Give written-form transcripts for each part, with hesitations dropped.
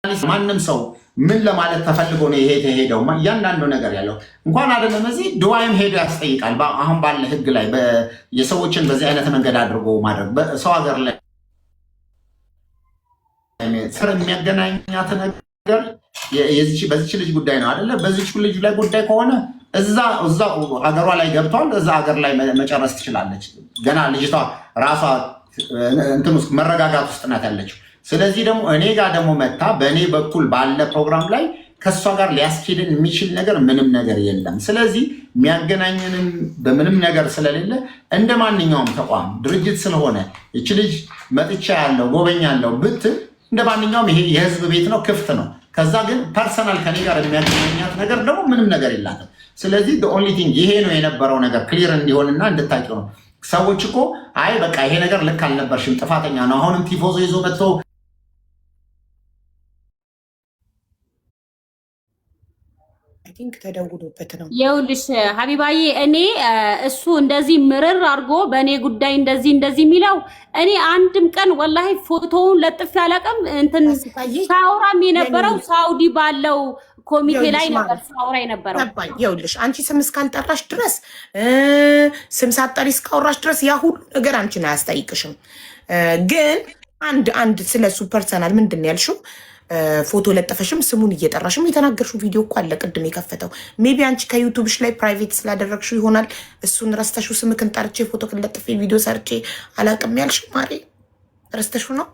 ማንም ሰው ምን ለማለት ተፈልጎ ነው ይሄ ተሄደው ያንዳንዱ ነገር ያለው እንኳን አይደለም እዚህ ዱባይም ሄዶ ያስጠይቃል። አሁን ባለ ህግ ላይ የሰዎችን በዚህ አይነት መንገድ አድርጎ ማድረግ በሰው ሀገር ላይ ስር የሚያገናኛት ነገር በዚች ልጅ ጉዳይ ነው አይደለ? በዚች ልጅ ላይ ጉዳይ ከሆነ እዛ ሀገሯ ላይ ገብቷል። እዛ ሀገር ላይ መጨረስ ትችላለች። ገና ልጅቷ ራሷ እንትን ውስጥ መረጋጋት ውስጥ ናት ያለችው። ስለዚህ ደግሞ እኔ ጋር ደግሞ መታ በእኔ በኩል ባለ ፕሮግራም ላይ ከእሷ ጋር ሊያስኬድን የሚችል ነገር ምንም ነገር የለም። ስለዚህ የሚያገናኘንም በምንም ነገር ስለሌለ እንደ ማንኛውም ተቋም ድርጅት ስለሆነ ይቺ ልጅ መጥቻ ያለው ጎበኛ ያለው ብትል እንደ ማንኛውም ይሄ የህዝብ ቤት ነው፣ ክፍት ነው። ከዛ ግን ፐርሰናል ከኔ ጋር የሚያገናኛት ነገር ደግሞ ምንም ነገር የላትም። ስለዚህ ኦንሊ ቲንግ ይሄ ነው የነበረው ነገር ክሊር እንዲሆንና እንድታቂው ነው። ሰዎች እኮ አይ በቃ ይሄ ነገር ልክ አልነበርሽም፣ ጥፋተኛ ነው፣ አሁንም ቲፎዞ ይዞ መጥቶ ተደውሎበት ነው። ይኸውልሽ ሀቢባዬ እኔ እሱ እንደዚህ ምርር አድርጎ በእኔ ጉዳይ እንደዚህ የሚለው እኔ አንድም ቀን ወላሂ ፎቶውን ለጥፍ ያለቀም እንትን ሳውራም የነበረው ሳውዲ ባለው ኮሚቴ ላይ ነበር ሳውራ የነበረው። ይኸውልሽ አንቺ ስም እስካልጠራሽ ድረስ ስም ሳትጠሪ እስካወራሽ ድረስ ያ ሁሉ ነገር አንቺን አያስጠይቅሽም። ግን አንድ ስለሱ ፐርሰናል ምንድን ያልሽው ፎቶ ለጠፈሽም ስሙን እየጠራሽም የተናገርሽው ቪዲዮ እኮ አለ ቅድም የከፈተው። ሜቢ አንቺ ከዩቱብሽ ላይ ፕራይቬት ስላደረግሽው ይሆናል እሱን ረስተሽው ስምክን ጠርቼ ፎቶ ለጥፌ ቪዲዮ ሰርቼ አላቅም ያልሽው ማሬ ረስተሽው ነው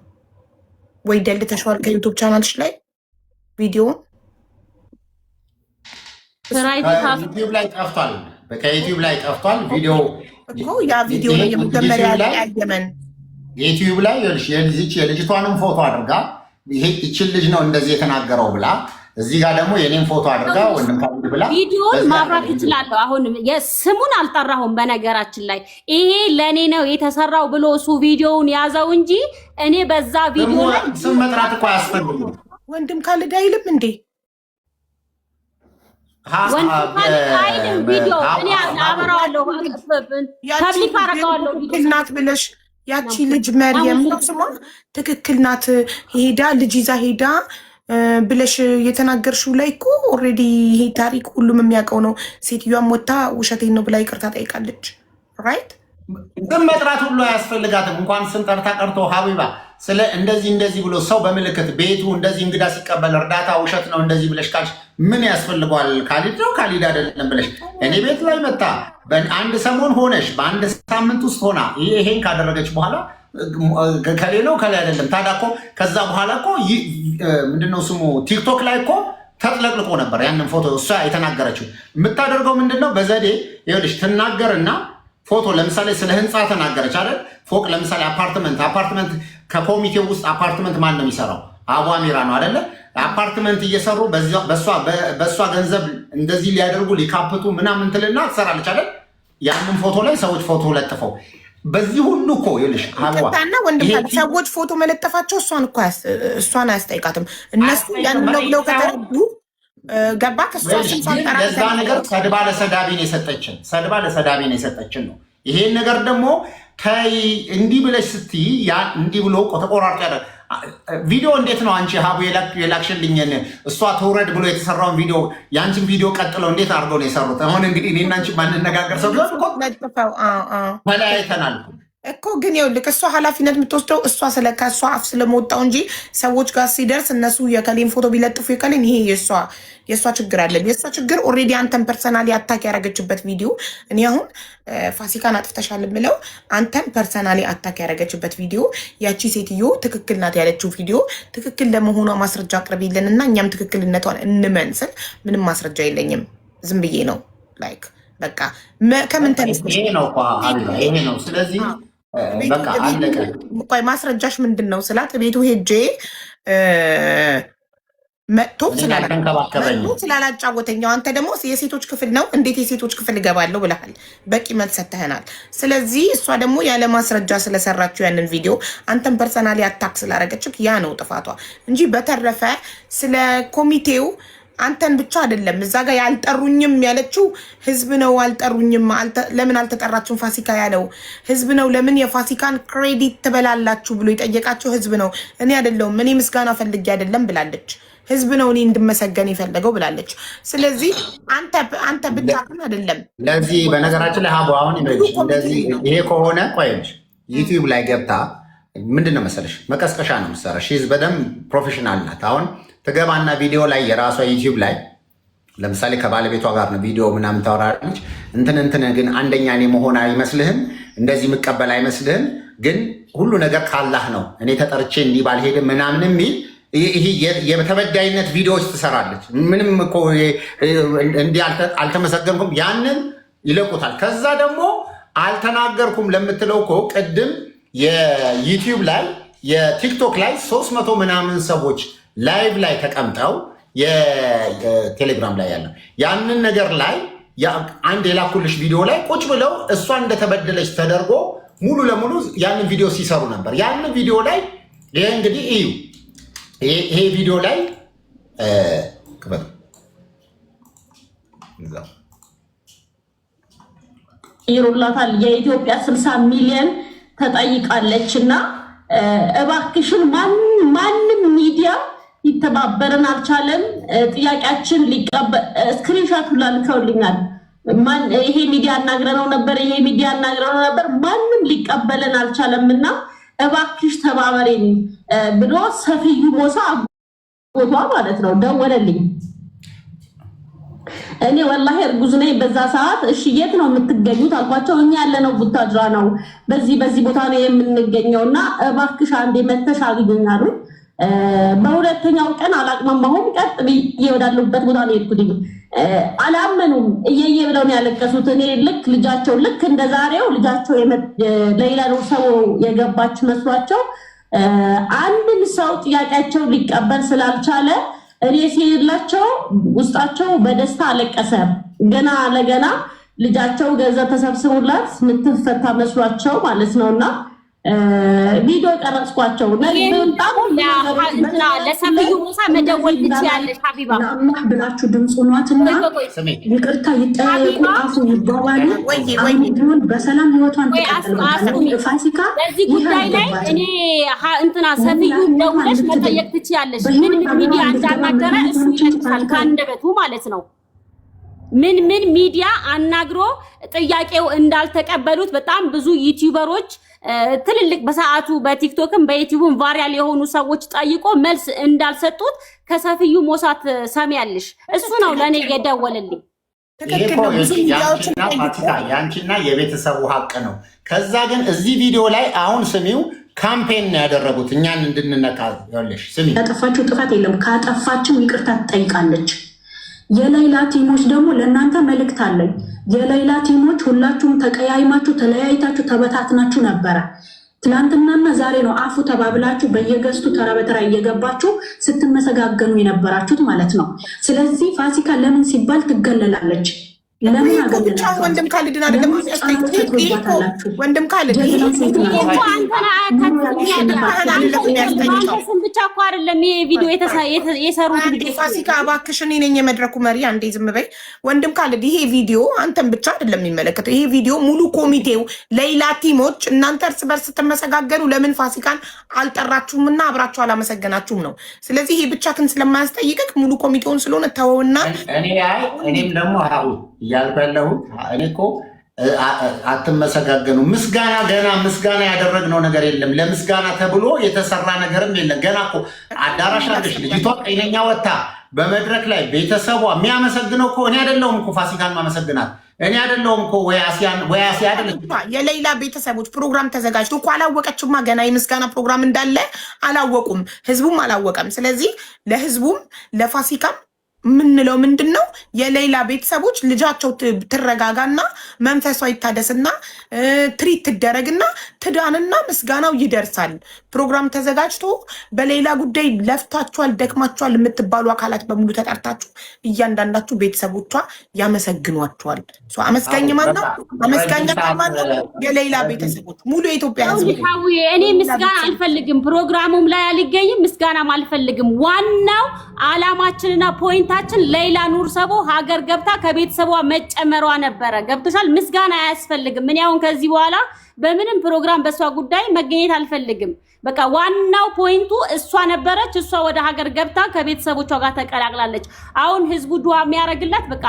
ወይ ደልተሽዋል ከዩቱብ ቻናልሽ ላይ ቪዲዮውን? ዩቲዩብ ላይ ጠፍቷል። ከዩቲዩብ ላይ ጠፍቷል ቪዲዮ እኮ ያ ቪዲዮ ነው የመጀመሪያ ላይ ያየመን ዩቲዩብ ላይ የልጅቷንም ፎቶ አድርጋ ይሄ ይችል ልጅ ነው እንደዚህ የተናገረው ብላ እዚህ ጋር ደግሞ የኔን ፎቶ አድርጋ ወንድም ካሉ ብላ ቪዲዮን ማብራት ይችላል። አሁን የስሙን አልጠራሁም። በነገራችን ላይ ይሄ ለኔ ነው የተሰራው ብሎ እሱ ቪዲዮውን ያዘው እንጂ እኔ በዛ ቪዲዮ ላይ ስም መጥራት እኮ አያስፈልግም። ወንድም ካልዳ አይልም እንዴ? አይልም ቪዲዮ እኔ አበራዋለሁ ፐብሊክ አደርገዋለሁ እናት ብለሽ ያቺ ልጅ መርየም ነው ስሟ፣ ትክክል ናት። ሄዳ ልጅ ይዛ ሄዳ ብለሽ የተናገርሽው ላይ እኮ ኦልሬዲ ይሄ ታሪክ ሁሉም የሚያውቀው ነው። ሴትዮዋም ወታ ውሸቴን ነው ብላ ይቅርታ ጠይቃለች። ራይት ስም መጥራት ሁሉ አያስፈልጋትም። እንኳን ስም ጠርታ ቀርቶ ሀቢባ ስለ እንደዚህ ብሎ ሰው በምልክት ቤቱ እንደዚህ እንግዳ ሲቀበል እርዳታ ውሸት ነው እንደዚህ ብለሽ ካልሽ ምን ያስፈልገዋል? ካሊድ ነው ካሊድ አይደለም ብለሽ እኔ ቤት ላይ መጣ በአንድ ሰሞን ሆነሽ በአንድ ሳምንት ውስጥ ሆና ይሄን ካደረገች በኋላ ከሌ ነው ከሌ አይደለም። ታዲያ እኮ ከዛ በኋላ እኮ ምንድነው ስሙ ቲክቶክ ላይ እኮ ተጥለቅልቆ ነበር ያንን ፎቶ እሷ የተናገረችው። የምታደርገው ምንድነው በዘዴ ይኸውልሽ ትናገርና ፎቶ ለምሳሌ ስለ ህንፃ ተናገረች አይደል? ፎቅ ለምሳሌ አፓርትመንት ከኮሚቴው ውስጥ አፓርትመንት ማን ነው የሚሰራው? አቧሚራ ነው አይደለ? አፓርትመንት እየሰሩ በእሷ ገንዘብ እንደዚህ ሊያደርጉ ሊካፕቱ ምናምን ትልና ትሰራለች አይደል? ያንን ፎቶ ላይ ሰዎች ፎቶ ለጥፈው በዚህ ሁሉ እኮ ይልሽ አባና ወንድም ሰዎች ፎቶ መለጠፋቸው እሷን አያስጠይቃትም። እነሱ ያን ነው ብለው ከተረዱ ገባ ለዛ ነገር ሰድባ ለሰዳቢን የሰጠችን ነው። ይሄን ነገር ደግሞ እንዲህ ብለሽ ስትይ እንዲህ ብሎ ተቆራርጦ ያለ ቪዲዮ እንዴት ነው አንቺ ሀቡ የላክሽልኝን እሷ ተውረድ ብሎ የተሰራውን ቪዲዮ የአንቺን ቪዲዮ ቀጥለው እንዴት አድርገው ነው የሰሩት? አሁን እንግዲህ እኔና አንቺ ማንነጋገር ሰው ተለያይተናል እኮ ግን ይኸውልህ እሷ ኃላፊነት የምትወስደው ከእሷ አፍ ስለመወጣው እንጂ ሰዎች ጋር ሲደርስ እነሱ የከሌን ፎቶ ቢለጥፉ የከሌን ይሄ የእሷ ችግር አለን። የእሷ ችግር ኦልሬዲ አንተን ፐርሰናሊ አታክ ያደረገችበት ቪዲዮ እኔ አሁን ፋሲካን አጥፍተሻል ብለው አንተን ፐርሰናሊ አታክ ያደረገችበት ቪዲዮ ያቺ ሴትዮ ትክክል ናት ያለችው ቪዲዮ ትክክል ለመሆኗ ማስረጃ አቅርቢልን እና እኛም ትክክልነቷን እንመንስል። ምንም ማስረጃ የለኝም ዝም ብዬ ነው ላይክ በቃ ከምን ተነስተሽ ይሄ ነው ስለዚህ በቃ አለቀ። ቆይ ማስረጃሽ ምንድን ነው ቤቱ ሄጄ መጥቶ ስላላጫወተኛው አንተ ደግሞ የሴቶች ክፍል ነው እንዴት የሴቶች ክፍል እገባለሁ ብለሃል። በቂ መልስ ሰጥተኸናል። ስለዚህ እሷ ደግሞ ያለ ማስረጃ ስለሰራችው ያንን ቪዲዮ አንተን ፐርሰናሊ አታክ ስላደረገችው ያ ነው ጥፋቷ እንጂ በተረፈ ስለ ኮሚቴው አንተን ብቻ አይደለም እዛ ጋር ያልጠሩኝም ያለችው ህዝብ ነው። አልጠሩኝም ለምን አልተጠራችሁም ፋሲካ ያለው ህዝብ ነው። ለምን የፋሲካን ክሬዲት ትበላላችሁ ብሎ የጠየቃቸው ህዝብ ነው። እኔ አይደለሁም። እኔ ምስጋና ፈልጌ አይደለም ብላለች። ህዝብ ነው እኔ እንድመሰገን የፈለገው ብላለች። ስለዚህ አንተ ብቻ አይደለም። ለዚህ በነገራችን ላይ ሀቡ አሁን እንደዚህ ይሄ ከሆነ ቆይሽ ዩቲዩብ ላይ ገብታ ምንድነው መሰለሽ መቀስቀሻ ነው የምትሰራ። ሺዝ በደንብ ፕሮፌሽናል ናት። አሁን ትገባና ቪዲዮ ላይ የራሷ ዩቲዩብ ላይ ለምሳሌ ከባለቤቷ ጋር ነው ቪዲዮ ምናምን ታወራለች። እንትን ግን አንደኛ እኔ መሆን አይመስልህም? እንደዚህ የምቀበል አይመስልህም? ግን ሁሉ ነገር ካላህ ነው። እኔ ተጠርቼ እንዲህ ባልሄድም ምናምን የሚል ይሄ የተበዳይነት ቪዲዮዎች ትሰራለች። ምንም እኮ እንዲህ አልተመሰገንኩም ያንን ይለቁታል። ከዛ ደግሞ አልተናገርኩም ለምትለው እኮ ቅድም የዩቲዩብ ላይ የቲክቶክ ላይ 300 ምናምን ሰዎች ላይቭ ላይ ተቀምጠው የቴሌግራም ላይ ያለው ያንን ነገር ላይ አንድ የላኩልሽ ቪዲዮ ላይ ቁጭ ብለው እሷ እንደተበደለች ተደርጎ ሙሉ ለሙሉ ያንን ቪዲዮ ሲሰሩ ነበር። ያንን ቪዲዮ ላይ ይሄ እንግዲህ እዩ ይሄ ቪዲዮ ላይ ይሩላታል የኢትዮጵያ 60 ሚሊዮን ተጠይቃለች እና እባክሽን ማንም ሚዲያ ሊተባበረን አልቻለም። ጥያቄያችን ሊቀበል ስክሪንሾት ላልከውልኛል። ይሄ ሚዲያ አናግረነው ነበር፣ ይሄ ሚዲያ አናግረነው ነበር፣ ማንም ሊቀበለን አልቻለምና እባክሽ ተባበሬን ብሎ ሰፊዩ ሞሳ አጎቷ ማለት ነው ደወለልኝ። እኔ ወላሂ እርጉዝ ነኝ በዛ ሰዓት። እሺ የት ነው የምትገኙት አልኳቸው። እኛ ያለነው ቡታጅራ ነው፣ በዚህ ቦታ ነው የምንገኘውና እባክሽ አንዴ መተሽ አግኙኝ አሉ። በሁለተኛው ቀን አላቅማማሁም። ቀጥ ብዬ ወዳለሁበት ቦታ ነው የሄድኩት። አላመኑም። እየየ ብለው ነው ያለቀሱት። እኔ ልጃቸው ልክ እንደዛሬው ልጃቸው ሌላ ነው ሰው የገባች መስሏቸው አንድም ሰው ጥያቄያቸው ሊቀበል ስላልቻለ እኔ ሲላቸው ውስጣቸው በደስታ አለቀሰ። ገና ለገና ልጃቸው ገንዘብ ተሰብስቦላት ምትፈታ መስሏቸው ማለት ነውና ቪዲዮ ቀረጽኳቸው። ለሰፊዩ ሙሳ መደወል ትችያለሽ ሀቢባ ብላችሁ ድምፅ ሆኗትና ይቅርታ ይጠየቁ፣ አፉ ይባባሉ። ቢሆን በሰላም ህይወቷን ፋሲካ በዚህ ጉዳይ ላይ እኔ ሰፊዩ ደውለሽ መጠየቅ ትችያለሽ። ምን ሚዲያ እንዳናገረ እሱ ይነግርሻል ከአንደበቱ ማለት ነው። ምን ሚዲያ አናግሮ ጥያቄው እንዳልተቀበሉት በጣም ብዙ ዩቲዩበሮች ትልልቅ በሰዓቱ በቲክቶክም በዩቲዩብም ቫይራል የሆኑ ሰዎች ጠይቆ መልስ እንዳልሰጡት ከሰፊዩ ሞሳት ሰሚያለሽ። እሱ ነው ለኔ የደወለልኝ። ያንቺና የቤተሰቡ ሀቅ ነው። ከዛ ግን እዚህ ቪዲዮ ላይ አሁን ስሚው ካምፔን ያደረጉት እኛን እንድንነካ ያለሽ ስሚ። ያጠፋችሁ ጥፋት የለም። ካጠፋችሁ ይቅርታ ትጠይቃለች። የሌላ ቲሞች ደግሞ ለእናንተ መልእክት አለኝ። የሌላ ቲሞች ሁላችሁም ተቀያይማችሁ ተለያይታችሁ ተበታትናችሁ ነበረ። ትናንትናና ዛሬ ነው አፉ ተባብላችሁ በየገዝቱ ተራ በተራ እየገባችሁ ስትመሰጋገኑ የነበራችሁት ማለት ነው። ስለዚህ ፋሲካ ለምን ሲባል ትገለላለች? ለምን አገለላችሁ? ወንድም ካልድን አይደለም ወንድም ካልድ ብቻ እኮ አይደለም ይሄ ቪዲዮ የሰሩት። ፋሲካ እባክሽ እኔ ነኝ የመድረኩ መሪ፣ አንዴ ዝም በይ። ወንድም ካልድ ይሄ ቪዲዮ አንተን ብቻ አይደለም የሚመለከተው። ይሄ ቪዲዮ ሙሉ ኮሚቴው ሌላ ቲሞች እናንተ እርስ በርስ ስትመሰጋገኑ ለምን ፋሲካን አልጠራችሁምና አብራችሁ አላመሰገናችሁም ነው። ስለዚህ ይሄ ብቻህን ስለማያስጠይቅክ ሙሉ ኮሚቴውን ስለሆነ ተወውና እኔም ደግሞ እያልኩ ያለሁት እኔ እኮ አትመሰጋገኑ። ምስጋና ገና ምስጋና ያደረግነው ነገር የለም። ለምስጋና ተብሎ የተሰራ ነገርም የለም። ገና እኮ አዳራሽ አለሽ ልጅቷ ጤነኛ ወታ በመድረክ ላይ ቤተሰቧ የሚያመሰግነው እኮ እኔ አይደለሁም እኮ ፋሲካን ማመሰግናት እኔ አይደለሁም እኮ ወይ አሲያ አይደለም። የሌላ ቤተሰቦች ፕሮግራም ተዘጋጅቶ እኮ አላወቀችማ። ገና የምስጋና ፕሮግራም እንዳለ አላወቁም፣ ህዝቡም አላወቀም። ስለዚህ ለህዝቡም ለፋሲካም ምንለው ምንድነው የሌላ ቤተሰቦች ልጃቸው ትረጋጋና መንፈሷ ይታደስና ትሪት ትደረግና ትዳንና ምስጋናው ይደርሳል። ፕሮግራም ተዘጋጅቶ በሌላ ጉዳይ ለፍታችኋል፣ ደክማችኋል የምትባሉ አካላት በሙሉ ተጠርታችሁ እያንዳንዳችሁ ቤተሰቦቿ ያመሰግኗችኋል። አመስጋኝ ማን ነው? አመስጋኝ ማን ነው? የሌላ ቤተሰቦች ሙሉ የኢትዮጵያ ህዝብ። እኔ ምስጋና አልፈልግም፣ ፕሮግራሙም ላይ አልገኝም፣ ምስጋናም አልፈልግም። ዋናው አላማችንና ፖይንት ፍላጎታችን ሌላ ኑር ሰቦ ሀገር ገብታ ከቤተሰቧ መጨመሯ ነበረ። ገብቶሻል? ምስጋና አያስፈልግም። ምን ያውን ከዚህ በኋላ በምንም ፕሮግራም በሷ ጉዳይ መገኘት አልፈልግም። በቃ ዋናው ፖይንቱ እሷ ነበረች። እሷ ወደ ሀገር ገብታ ከቤተሰቦቿ ጋር ተቀላቅላለች። አሁን ህዝቡ ዱዓ የሚያደርግላት በቃ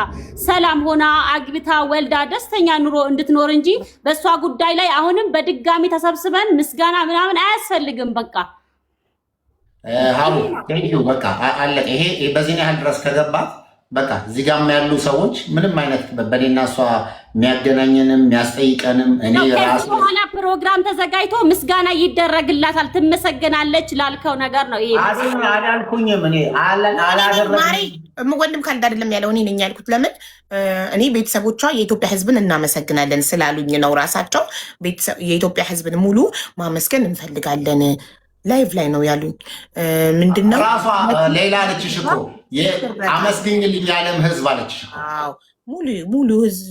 ሰላም ሆና አግብታ ወልዳ ደስተኛ ኑሮ እንድትኖር እንጂ በሷ ጉዳይ ላይ አሁንም በድጋሚ ተሰብስበን ምስጋና ምናምን አያስፈልግም። በቃ ሀቡ ቴንኪው በቃ አለቀ። ይሄ በዚህ ያህል ድረስ ከገባት በቃ እዚህ ጋር ያሉ ሰዎች ምንም አይነት በኔና እሷ የሚያገናኘንም የሚያስጠይቀንም እኔ ራስ በኋላ ፕሮግራም ተዘጋጅቶ ምስጋና ይደረግላታል፣ ትመሰገናለች ላልከው ነገር ነው። ይሄ አላልኩኝም እኔ አላደረግም። ወንድም ካልድ አይደለም ያለው እኔ ነኝ ያልኩት። ለምን እኔ ቤተሰቦቿ የኢትዮጵያ ህዝብን እናመሰግናለን ስላሉኝ ነው። ራሳቸው የኢትዮጵያ ህዝብን ሙሉ ማመስገን እንፈልጋለን ላይቭ ላይ ነው ያሉኝ። ምንድነው ራሷ ሌላ አለችሽ እኮ አመስግኝልኝ ያለም ህዝብ አለችሽ። አዎ ሙሉ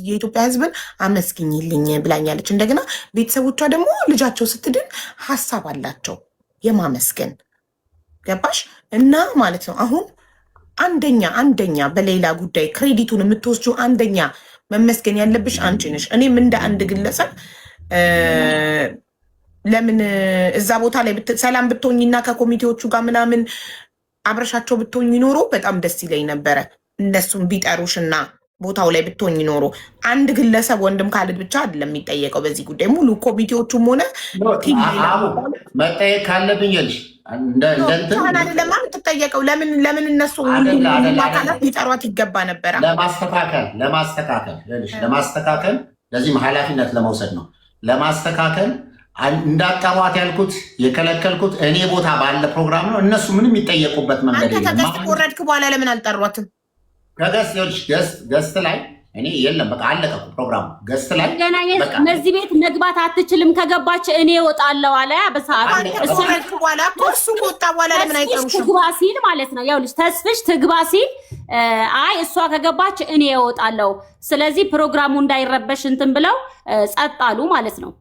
የኢትዮጵያ ህዝብን አመስግኝልኝ ብላኛለች። እንደገና ቤተሰቦቿ ደግሞ ልጃቸው ስትድን ሀሳብ አላቸው የማመስገን ገባሽ? እና ማለት ነው አሁን አንደኛ በሌላ ጉዳይ ክሬዲቱን የምትወስጂው አንደኛ መመስገን ያለብሽ አንቺ ነሽ። እኔም እንደ አንድ ግለሰብ ለምን እዛ ቦታ ላይ ሰላም ብትሆኝና ከኮሚቴዎቹ ጋር ምናምን አብረሻቸው ብትሆኝ ኖሮ በጣም ደስ ይለኝ ነበረ። እነሱም ቢጠሩሽና ቦታው ላይ ብትሆኝ ኖሮ። አንድ ግለሰብ ወንድም ካልድ ብቻ አይደለም የሚጠየቀው በዚህ ጉዳይ፣ ሙሉ ኮሚቴዎቹም ሆነ መጠየቅ ካለብኝ ልሽ ለማ ትጠየቀው። ለምን እነሱ አካላት ሊጠሯት ይገባ ነበረ። ለማስተካከል ለዚህም ኃላፊነት ለመውሰድ ነው። ለማስተካከል እንዳጠሯት ያልኩት የከለከልኩት እኔ ቦታ ባለ ፕሮግራም ነው። እነሱ ምንም የሚጠየቁበት መንገድ የለም። አንተ ከገስት ወረድክ በኋላ ለምን አልጠሯትም? ገስት ላይ እኔ የለም በቃ አለቀ ፕሮግራሙ። ገስት ላይ እነዚህ ቤት መግባት አትችልም፣ ከገባች እኔ እወጣለሁ አለ። በሰዓት እሱ ከወጣ በኋላ ለምን አይጠሩሽም? ትግባ ሲል ማለት ነው። ያው ልጅ ተስፍሽ ትግባ ሲል አይ እሷ ከገባች እኔ እወጣለሁ፣ ስለዚህ ፕሮግራሙ እንዳይረበሽ እንትን ብለው ጸጥ አሉ ማለት ነው።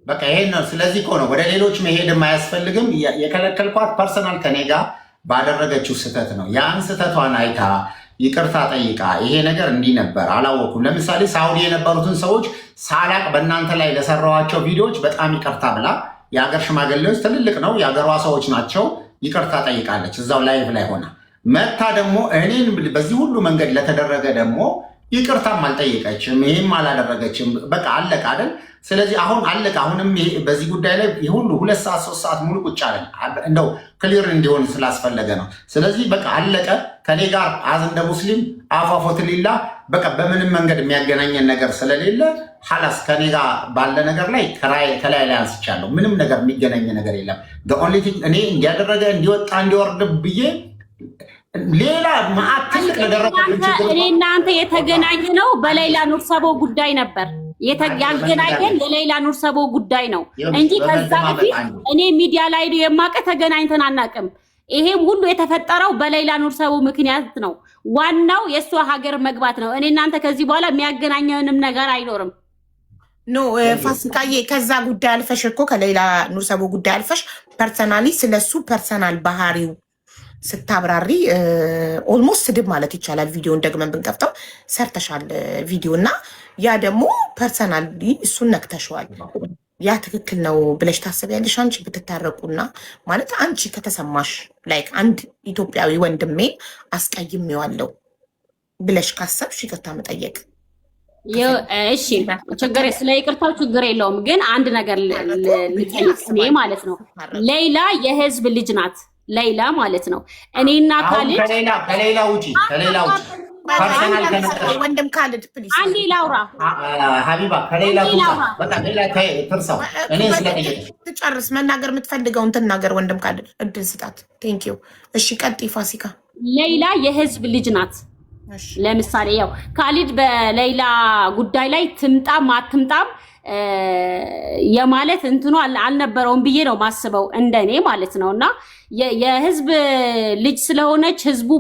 በቃ ይሄን ነው። ስለዚህ እኮ ነው ወደ ሌሎች መሄድም አያስፈልግም። የከለከልኳት ፐርሰናል ከኔ ጋር ባደረገችው ስህተት ነው። ያን ስህተቷን አይታ ይቅርታ ጠይቃ ይሄ ነገር እንዲህ ነበር አላወኩም። ለምሳሌ ሳውዲ የነበሩትን ሰዎች ሳላቅ በእናንተ ላይ ለሰራኋቸው ቪዲዮዎች በጣም ይቅርታ ብላ የሀገር ሽማግሌዎች ትልልቅ ነው የሀገሯ ሰዎች ናቸው ይቅርታ ጠይቃለች። እዛው ላይቭ ላይ ሆና መታ ደግሞ እኔን በዚህ ሁሉ መንገድ ለተደረገ ደግሞ ይቅርታም አልጠየቀችም፣ ይሄም አላደረገችም። በቃ አለቀ አይደል? ስለዚህ አሁን አለቀ። አሁንም በዚህ ጉዳይ ላይ ሁሉ 2 ሰዓት 3 ሰዓት ሙሉ ቁጭ አለን። እንደው ክሊር እንዲሆን ስላስፈለገ ነው። ስለዚህ በቃ አለቀ። ከኔ ጋር አዝ እንደ ሙስሊም አፋፎት ሊላ በቃ በምንም መንገድ የሚያገናኘን ነገር ስለሌለ ሐላስ ከኔ ጋር ባለ ነገር ላይ ከላይ ላይ አንስቻለሁ። ምንም ነገር የሚገናኝ ነገር የለም። ኦንሊ ቲንግ እኔ እንዲያደረገ እንዲወጣ እንዲወርድ ብዬ ሌላ ማአት ትልቅ እኔ እናንተ የተገናኘ ነው በሌላ ኑር ሰቦ ጉዳይ ነበር ያገናኘን የሌላ ኑር ሰቦ ጉዳይ ነው እንጂ ከዛ በፊት እኔ ሚዲያ ላይ የማቀ ተገናኝተን አናውቅም። ይሄም ሁሉ የተፈጠረው በሌላ ኑር ሰቦ ምክንያት ነው። ዋናው የእሷ ሀገር መግባት ነው። እኔ እናንተ ከዚህ በኋላ የሚያገናኘንም ነገር አይኖርም። ኖ ፋሲካዬ፣ ከዛ ጉዳይ አልፈሽ እኮ ከሌላ ኑር ሰቦ ጉዳይ አልፈሽ ፐርሰናሊ ስለሱ ፐርሰናል ባህሪው ስታብራሪ ኦልሞስት ስድብ ማለት ይቻላል። ቪዲዮን ደግመን ብንከፍተው ሰርተሻል ቪዲዮ እና ያ ደግሞ ፐርሰናሊ እሱን ነክተሸዋል። ያ ትክክል ነው ብለሽ ታስቢያለሽ? አንቺ ብትታረቁና ማለት አንቺ ከተሰማሽ ላይክ አንድ ኢትዮጵያዊ ወንድሜ አስቀይሜዋለሁ ብለሽ ካሰብሽ ይቅርታ መጠየቅ እሺ፣ ችግር ስለ ይቅርታው ችግር የለውም። ግን አንድ ነገር ልጠይቅ እኔ ማለት ነው። ሌላ የህዝብ ልጅ ናት። ሌላ ማለት ነው እኔና ካልድ ከሌላ ውጪ ወንድም ካልድ ፕሊዝ አንዴ ላውራ ሀቢባ ከሌላ በቃ ሌላ ትርሳው። እኔ ስለጠየቅ ትጨርስ መናገር የምትፈልገውን ትናገር። ወንድም ካልድ እድል ስጣት። ቴንኪዩ። እሺ ቀጥይ ፋሲካ። ሌላ የህዝብ ልጅ ናት። ለምሳሌ ያው ካልድ በሌላ ጉዳይ ላይ ትምጣም አትምጣም የማለት እንትኑ አልነበረውም ብዬ ነው ማስበው እንደኔ ማለት ነውና የህዝብ ልጅ ስለሆነች ህዝቡ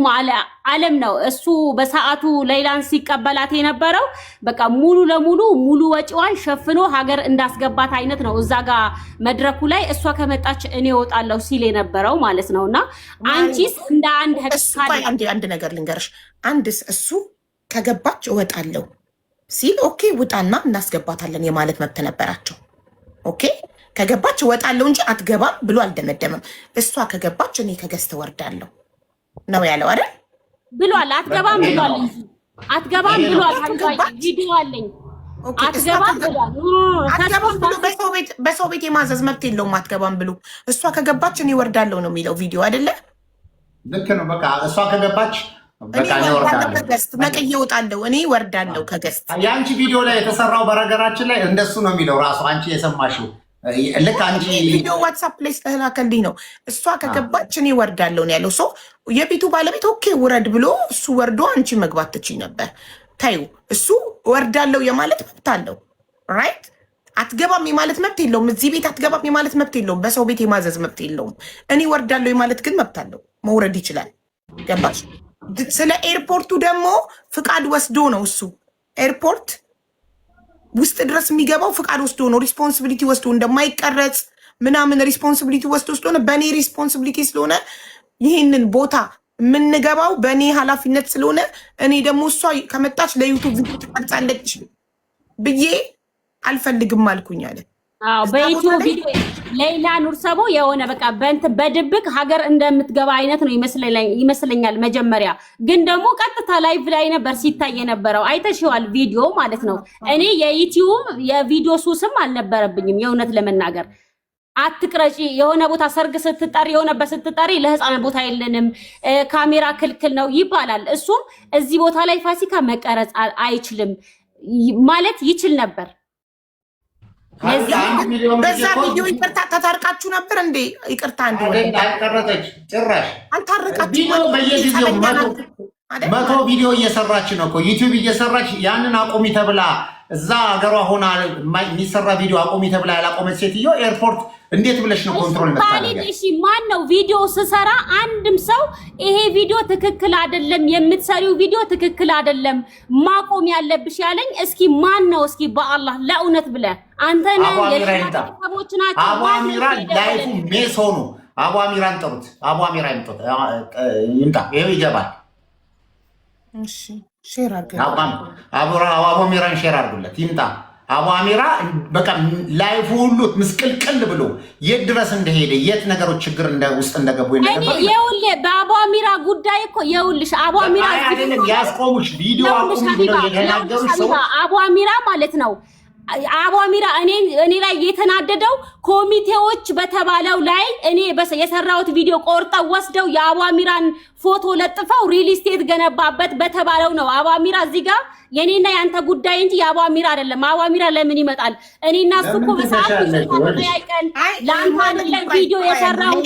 ዓለም ነው። እሱ በሰዓቱ ሌላን ሲቀበላት የነበረው በቃ ሙሉ ለሙሉ ሙሉ ወጪዋን ሸፍኖ ሀገር እንዳስገባት አይነት ነው። እዛ ጋር መድረኩ ላይ እሷ ከመጣች እኔ እወጣለሁ ሲል የነበረው ማለት ነውና አንቺስ እንደ አንድ ነገር ልንገርሽ፣ አንድስ እሱ ከገባች እወጣለሁ ሲል ኦኬ ውጣና እናስገባታለን የማለት መብት ነበራቸው። ኦኬ ከገባች እወጣለሁ እንጂ አትገባም ብሎ አልደመደመም። እሷ ከገባች እኔ ከገዝተ ወርዳለሁ ነው ያለው አይደል? ብሏል። አትገባም ብሏል እንጂ አትገባም ብሏል። ቪዲዮ አለኝ። አትገባም ብሏል። አትገባም ብሎ በሰው ቤት የማዘዝ መብት የለውም። አትገባም ብሎ እሷ ከገባች እኔ ወርዳለሁ ነው የሚለው ቪዲዮ አይደለ? ልክ ነው። በቃ እሷ ከገባች ነቅዬ እወጣለሁ እኔ ወርዳለሁ ከገዝት። የአንቺ ቪዲዮ ላይ የተሰራው በነገራችን ላይ እንደሱ ነው የሚለው ራሱ አንቺ የሰማሽው ልክ አንቺ ቪዲዮ ዋትሳፕ ላይ ስለላከልኝ ነው። እሷ ከገባች እኔ ወርዳለሁ ነው ያለው። ሰው የቤቱ ባለቤት ኦኬ ውረድ ብሎ እሱ ወርዶ አንቺ መግባት ትችይ ነበር። ታዩ እሱ ወርዳለሁ የማለት መብት አለው። ራይት አትገባም የማለት መብት የለውም። እዚህ ቤት አትገባም የማለት መብት የለውም። በሰው ቤት የማዘዝ መብት የለውም። እኔ ወርዳለሁ የማለት ግን መብት አለው። መውረድ ይችላል። ገባሽ? ስለ ኤርፖርቱ ደግሞ ፍቃድ ወስዶ ነው እሱ ኤርፖርት ውስጥ ድረስ የሚገባው ፍቃድ ወስዶ ነው። ሪስፖንሲቢሊቲ ወስዶ እንደማይቀረጽ ምናምን ሪስፖንሲቢሊቲ ወስዶ ስለሆነ በእኔ ሪስፖንሲቢሊቲ ስለሆነ ይህንን ቦታ የምንገባው በእኔ ኃላፊነት ስለሆነ እኔ ደግሞ እሷ ከመጣች ለዩቱብ ቪዲዮ ትቀርጻለች ብዬ አልፈልግም አልኩኝ አለ። በዩቱብ ቪዲዮ ሌላ ኑር ሰቦ የሆነ በቃ በድብቅ ሀገር እንደምትገባ አይነት ነው ይመስለኛል። መጀመሪያ ግን ደግሞ ቀጥታ ላይቭ ላይ ነበር ሲታይ የነበረው። አይተሽዋል ቪዲዮ ማለት ነው። እኔ የዩቲዩብ የቪዲዮ ሱስም አልነበረብኝም የእውነት ለመናገር። አትቅረጪ የሆነ ቦታ ሰርግ ስትጠሪ የሆነ በስትጠሪ ለህፃናት ቦታ የለንም ካሜራ ክልክል ነው ይባላል። እሱም እዚህ ቦታ ላይ ፋሲካ መቀረጽ አይችልም ማለት ይችል ነበር። በዛ ቪዲዮ ይቅርታ ተታርቃችሁ ነበር እንዴ? ይቅርታ አልቀረጠች ጭራሽ አልታረቃችሁ። በየጊዜው መቶ ቪዲዮ እየሰራች ነው እኮ ዩቲዩብ እየሰራች ያንን አቁሚ ተብላ እዛ ሀገሯ ሆና የሚሰራ ቪዲዮ አቁሚ ተብላ ያላቆመች ሴትዮ ኤርፖርት እንዴት ብለሽ ነው ኮንትሮል የምታደርጊው? እሺ ማን ነው ቪዲዮ ስሰራ አንድም ሰው ይሄ ቪዲዮ ትክክል አይደለም፣ የምትሰሪው ቪዲዮ ትክክል አይደለም ማቆም ያለብሽ ያለኝ? እስኪ ማን ነው? እስኪ በአላህ ለእውነት ብለህ አንተ ነህ የሰቦች ናቸው። አቡ አሚራ ላይፉ ሜስ ሆኑ። አቡ አሚራን ጥሩት። አቡ አሚራ ይምጣ። ይሄው ይገባል። እሺ ሼር አድርገው። አቡ አሚራን ሼር አድርጉለት ይምጣ። አቡ አሚራ በቃ ላይፉ ሁሉ ምስቅልቅል ብሎ የት ድረስ እንደሄደ የት ነገሮች ችግር ውስጥ እንደገቡ ነበር። ይኸውልህ በአቡ አሚራ ጉዳይ እኮ ይኸውልሽ አቡ አሚራ አይደለም ያስቆሙሽ ቪዲዮ አቁም ብሎ የተናገሩሽ ሰው አቡ አሚራ ማለት ነው። አቡ አሚራ እኔ ላይ የተናደደው ኮሚቴዎች በተባለው ላይ እኔ የሰራሁት ቪዲዮ ቆርጠው ወስደው የአቡ አሚራን ፎቶ ለጥፈው ሪል ስቴት ገነባበት በተባለው ነው። አቡ አሚራ እዚህ ጋር የኔና ያንተ ጉዳይ እንጂ የአቡ አሚራ አይደለም። አቡ አሚራ ለምን ይመጣል? እኔና እሱ እኮ በሰዓቱ ተያይቀን ለአንተ ቪዲዮ የሰራው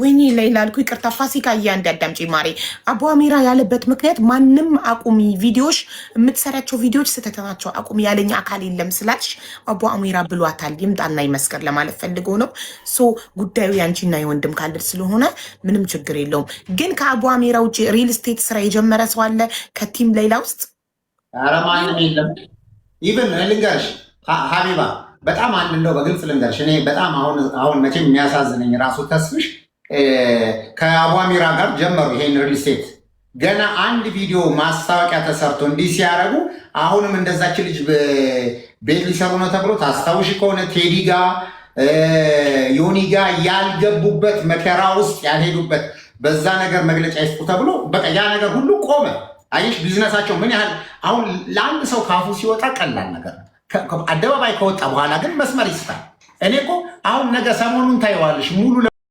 ወይኔ ሌላ አልኩ። ይቅርታ ፋሲካ እያንዳዳምጪ ማሬ። አቡ አሚራ ያለበት ምክንያት ማንም አቁሚ ቪዲዮሽ የምትሰራቸው ቪዲዮች ስህተት ናቸው አቁሚ ያለኝ አካል የለም ስላልሽ አቡ አሚራ ብሏታል። ይምጣና ይመስከር ለማለት ፈልጎ ነው። ሶ ጉዳዩ ያንቺና የወንድም ካልድ ስለሆነ ምንም ችግር የለውም። ግን ከአቡ አሚራ ውጭ ሪል ስቴት ስራ የጀመረ ሰው አለ ከቲም ሌላ ውስጥ? ኧረ ማንም የለም። ኢቭን ልንገርሽ ሀቢባ በጣም አንድ እንደው በግልጽ ልንገርሽ፣ እኔ በጣም አሁን መቼም የሚያሳዝነኝ ራሱ ተስፍሽ ከአቡ አሚራ ጋር ጀመሩ ይሄን ሪል ስቴት ገና አንድ ቪዲዮ ማስታወቂያ ተሰርቶ እንዲህ ሲያደርጉ አሁንም እንደዛች ልጅ ቤት ሊሰሩ ነው ተብሎ ታስታውሽ ከሆነ ቴዲ ጋ ዮኒ ጋ ያልገቡበት መከራ ውስጥ ያልሄዱበት በዛ ነገር መግለጫ ይስጡ ተብሎ በቃ ያ ነገር ሁሉ ቆመ። አየሽ ቢዝነሳቸው ምን ያህል አሁን ለአንድ ሰው ካፉ ሲወጣ ቀላል ነገር አደባባይ ከወጣ በኋላ ግን መስመር ይስታል። እኔ እኮ አሁን ነገ ሰሞኑን ታይዋለሽ ሙሉ